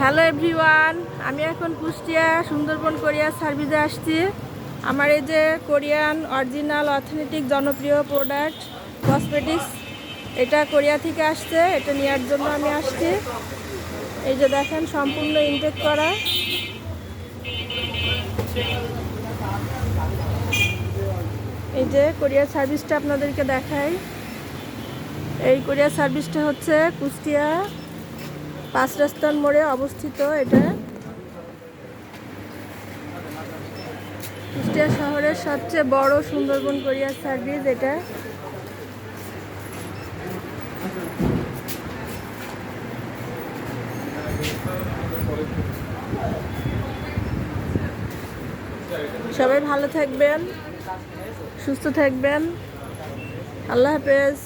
Hello everyone, আমি এখন কুষ্টিয়া সুন্দরবন কোরিয়ার সার্ভিসে আসছি। আমার এই যে কোরিয়ান অরিজিনাল অথেন্টিক জনপ্রিয় প্রোডাক্ট কসমেটিক্স, এটা কোরিয়া থেকে আসছে। এটা নেওয়ার জন্য আমি আসছি। এই যে দেখেন, সম্পূর্ণ ইনটেক করা। এই যে কোরিয়ার সার্ভিসটা আপনাদেরকে দেখাই। এই কোরিয়ার সার্ভিসটা হচ্ছে কুষ্টিয়া 5 রাস্তার মোড়ে অবস্থিত। এটা কুষ্টিয়া শহরের সবচেয়ে বড় সুন্দরবন কোরিয়ার সার্ভিস। এটা সবাই ভালো থাকবেন, সুস্থ থাকবেন। আল্লাহ হাফেজ।